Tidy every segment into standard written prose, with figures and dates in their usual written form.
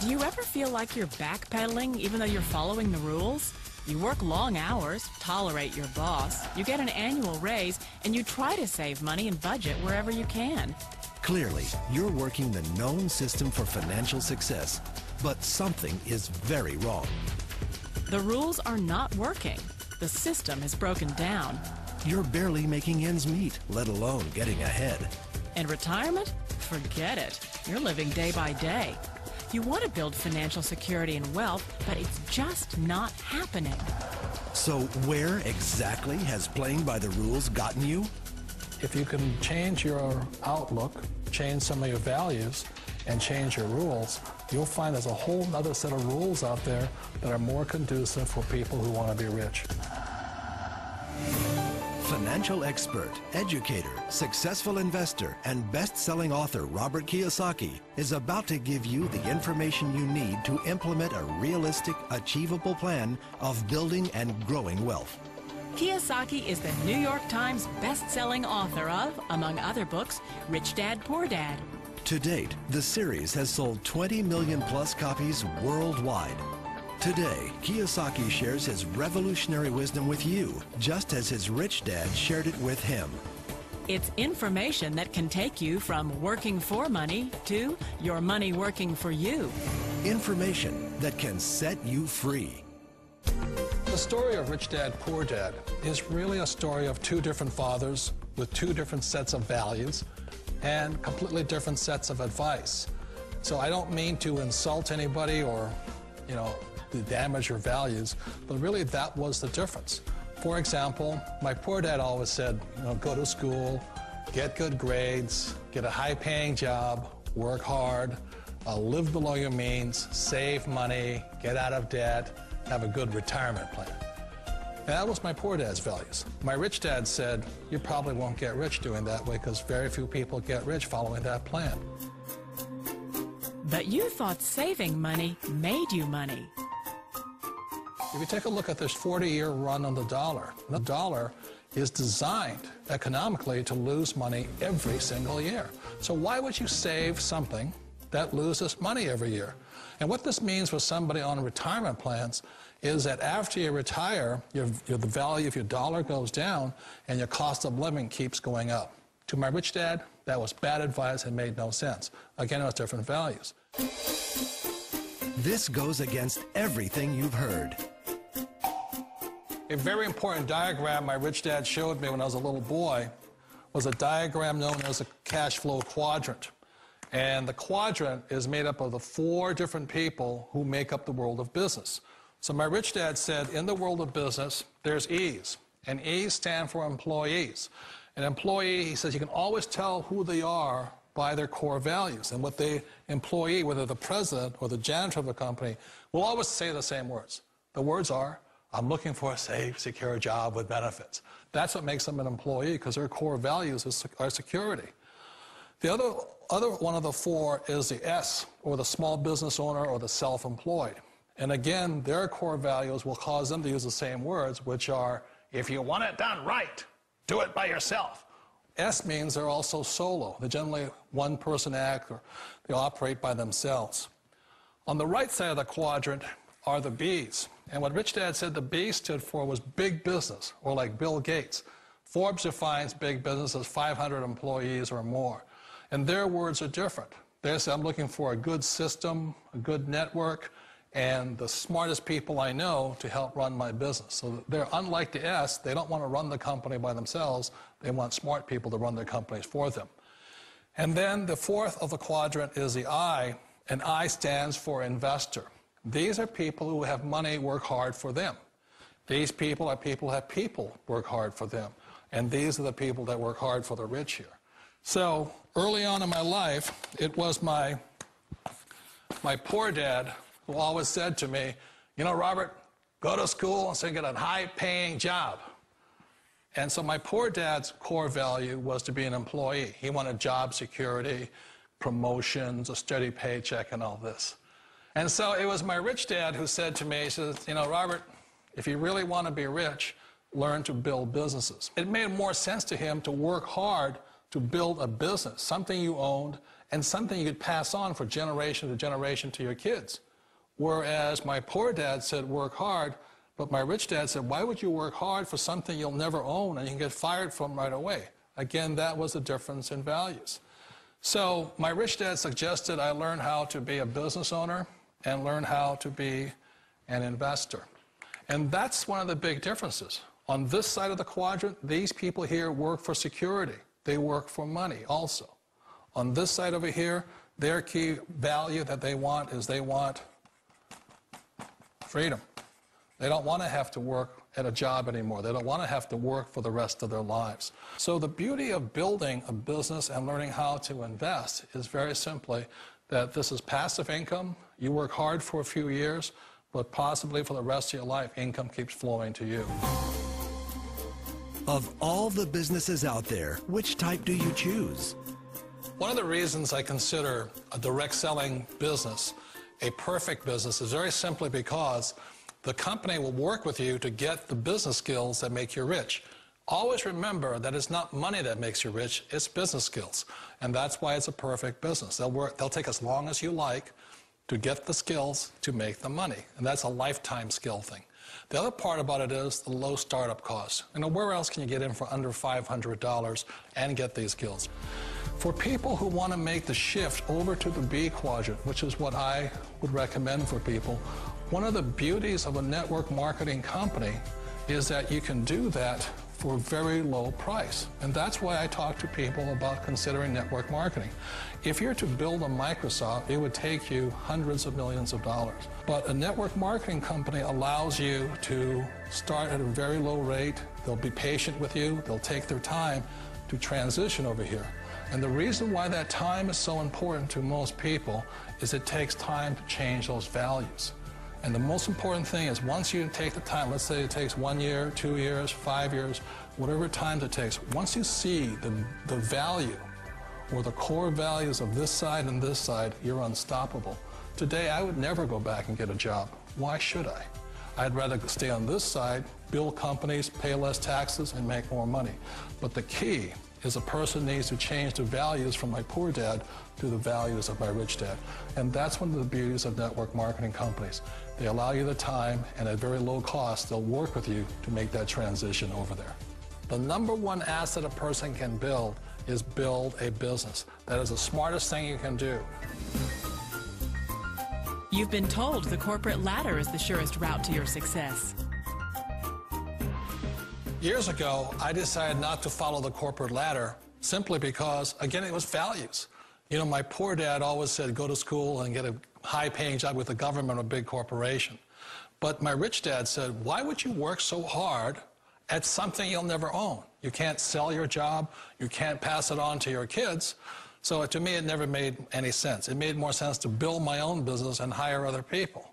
Do you ever feel like you're backpedaling even though you're following the rules? You work long hours, tolerate your boss, you get an annual raise, and you try to save money and budget wherever you can. Clearly, you're working the known system for financial success, but something is very wrong. The rules are not working. The system is broken down. You're barely making ends meet, let alone getting ahead. And retirement? Forget it. You're living day by day. You want to build financial security and wealth, but it's just not happening. So where exactly has playing by the rules gotten you? If you can change your outlook, change some of your values, and change your rules, you'll find there's a whole other set of rules out there that are more conducive for people who want to be rich. Financial expert, educator, successful investor, and best-selling author Robert Kiyosaki is about to give you the information you need to implement a realistic, achievable plan of building and growing wealth. Kiyosaki is the New York Times best-selling author of, among other books, Rich Dad, Poor Dad. To date, the series has sold 20 million plus copies worldwide. Today, Kiyosaki shares his revolutionary wisdom with you, just as his rich dad shared it with him. It's information that can take you from working for money to your money working for you. Information that can set you free. The story of Rich Dad, Poor Dad is really a story of two different fathers with two different sets of values and completely different sets of advice. So I don't mean to insult anybody or, to damage your values, but really that was the difference. For example, my poor dad always said, go to school, get good grades, get a high-paying job, work hard, live below your means, save money, get out of debt, have a good retirement plan. And that was my poor dad's values. My rich dad said, you probably won't get rich doing that way because very few people get rich following that plan. But you thought saving money made you money. If you take a look at this 40-year run on the dollar is designed economically to lose money every single year. So why would you save something that loses money every year? And what this means for somebody on retirement plans is that after you retire, the value of your dollar goes down and your cost of living keeps going up. To my rich dad, that was bad advice and made no sense. Again, it was different values. This goes against everything you've heard. A very important diagram my rich dad showed me when I was a little boy was a diagram known as a cash flow quadrant. And the quadrant is made up of the 4 different people who make up the world of business. So my rich dad said, in the world of business, there's E's, and E's stand for employees. An employee, he says, you can always tell who they are by their core values. And what the employee, whether the president or the janitor of the company, will always say the same words. The words are, I'm looking for a safe, secure job with benefits. That's what makes them an employee, because their core values are security. The other one of the 4 is the S, or the small business owner or the self-employed. And again, their core values will cause them to use the same words, which are, if you want it done right, do it by yourself. S means they're also solo. They're generally one-person act, or they operate by themselves. On the right side of the quadrant are the B's. And what Rich Dad said the B stood for was big business, or like Bill Gates. Forbes defines big business as 500 employees or more. And their words are different. They say, I'm looking for a good system, a good network, and the smartest people I know to help run my business. So they're unlike the S. They don't want to run the company by themselves. They want smart people to run their companies for them. And then the 4th of the quadrant is the I, and I stands for investor. These are people who have money work hard for them. These people are people who have people work hard for them. And these are the people that work hard for the rich here. So early on in my life, it was my poor dad who always said to me, Robert, go to school and so get a high-paying job. And so my poor dad's core value was to be an employee. He wanted job security, promotions, a steady paycheck, and all this. And so it was my rich dad who said to me, he says, Robert, if you really want to be rich, learn to build businesses. It made more sense to him to work hard to build a business, something you owned, and something you could pass on for generation to generation to your kids. Whereas my poor dad said, work hard, but my rich dad said, why would you work hard for something you'll never own and you can get fired from right away? Again, that was the difference in values. So my rich dad suggested I learn how to be a business owner and learn how to be an investor. And that's one of the big differences. On this side of the quadrant, these people here work for security. They work for money also. On this side over here, their key value that they want is they want freedom. They don't want to have to work at a job anymore. They don't want to have to work for the rest of their lives. So the beauty of building a business and learning how to invest is very simply that this is passive income. You work hard for a few years, but possibly for the rest of your life, income keeps flowing to you. Of all the businesses out there, which type do you choose? One of the reasons I consider a direct selling business a perfect business is very simply because the company will work with you to get the business skills that make you rich. Always remember that it's not money that makes you rich, it's business skills. And that's why it's a perfect business. They'll take as long as you like to get the skills to make the money. And that's a lifetime skill thing. The other part about it is the low startup costs. You know, where else can you get in for under $500 and get these skills? For people who want to make the shift over to the B quadrant, which is what I would recommend for people, one of the beauties of a network marketing company is that you can do that for a very low price. And that's why I talk to people about considering network marketing. If you're to build a Microsoft, it would take you hundreds of millions of dollars. But a network marketing company allows you to start at a very low rate. They'll be patient with you. They'll take their time to transition over here. And the reason why that time is so important to most people is it takes time to change those values. And the most important thing is once you take the time, let's say it takes 1 year, 2 years, 5 years, whatever time it takes, once you see the value or the core values of this side and this side, you're unstoppable. Today, I would never go back and get a job. Why should I? I'd rather stay on this side, build companies, pay less taxes, and make more money. But the key is a person needs to change the values from my poor dad to the values of my rich dad. And that's one of the beauties of network marketing companies. They allow you the time, and at very low cost, they'll work with you to make that transition over there. The number one asset a person can build is build a business. That is the smartest thing you can do. You've been told the corporate ladder is the surest route to your success. Years ago, I decided not to follow the corporate ladder simply because, again, it was values. You know, my poor dad always said, go to school and get a high-paying job with the government or a big corporation. But my rich dad said, why would you work so hard at something you'll never own? You can't sell your job. You can't pass it on to your kids. So to me, it never made any sense. It made more sense to build my own business and hire other people.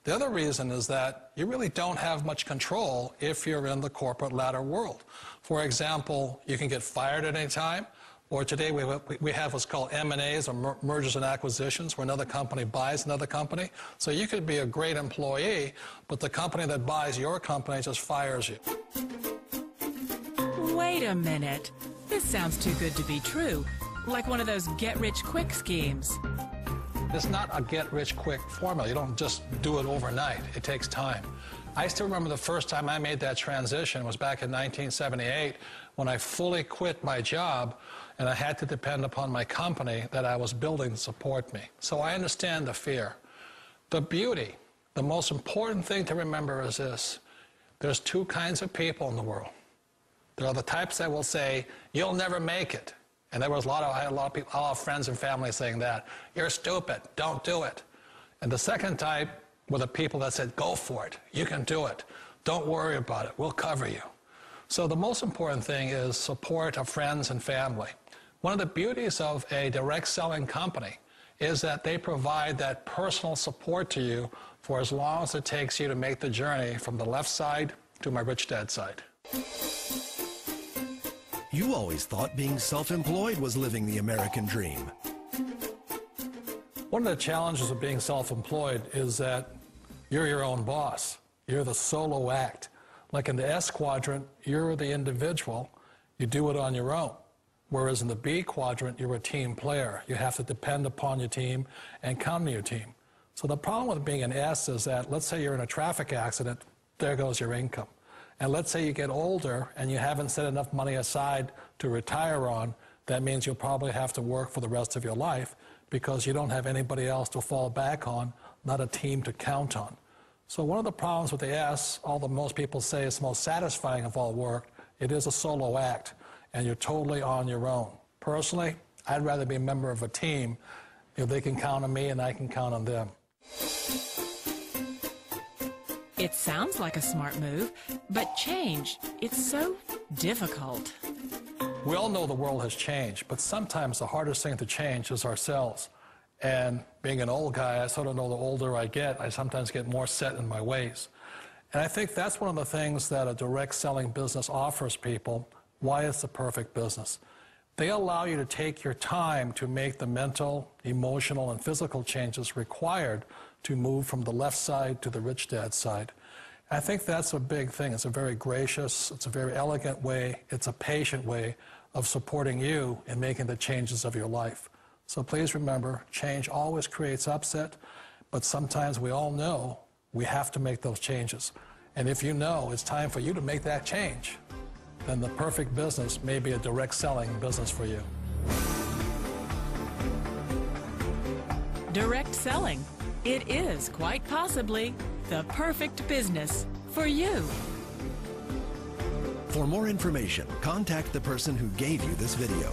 The other reason is that you really don't have much control if you're in the corporate ladder world. For example, you can get fired at any time, or today we have what's called M&As, or mergers and acquisitions, where another company buys another company. So you could be a great employee, but the company that buys your company just fires you. Wait a minute. This sounds too good to be true. Like one of those get-rich-quick schemes. It's not a get-rich-quick formula. You don't just do it overnight. It takes time. I still remember the first time I made that transition was back in 1978 when I fully quit my job and I had to depend upon my company that I was building to support me. So I understand the fear. The beauty, the most important thing to remember is this. There's two kinds of people in the world. There are the types that will say, you'll never make it. And I had a lot of friends and family saying that. You're stupid, don't do it. And the second type were the people that said, go for it, you can do it. Don't worry about it, we'll cover you. So the most important thing is support of friends and family. One of the beauties of a direct selling company is that they provide that personal support to you for as long as it takes you to make the journey from the left side to my rich dad's side. You always thought being self-employed was living the American dream. One of the challenges of being self-employed is that you're your own boss. You're the solo act. Like in the S quadrant, you're the individual. You do it on your own. Whereas in the B quadrant, you're a team player. You have to depend upon your team and count on your team. So the problem with being an S is that, let's say you're in a traffic accident, there goes your income. And let's say you get older and you haven't set enough money aside to retire on, that means you'll probably have to work for the rest of your life because you don't have anybody else to fall back on, not a team to count on. So one of the problems with the S, although most people say it's the most satisfying of all work, it is a solo act, and you're totally on your own. Personally, I'd rather be a member of a team if they can count on me and I can count on them. It sounds like a smart move, but change, it's so difficult. We all know the world has changed, but sometimes the hardest thing to change is ourselves. And being an old guy, I sort of know the older I get, I sometimes get more set in my ways. And I think that's one of the things that a direct selling business offers people, why it's the perfect business. They allow you to take your time to make the mental, emotional, and physical changes required to move from the left side to the rich dad side. I think that's a big thing. It's a very gracious, it's a very elegant way, it's a patient way of supporting you in making the changes of your life. So please remember, change always creates upset, but sometimes we all know we have to make those changes. And if you know it's time for you to make that change, then the perfect business may be a direct selling business for you. Direct selling. It is quite possibly the perfect business for you. For more information, contact the person who gave you this video.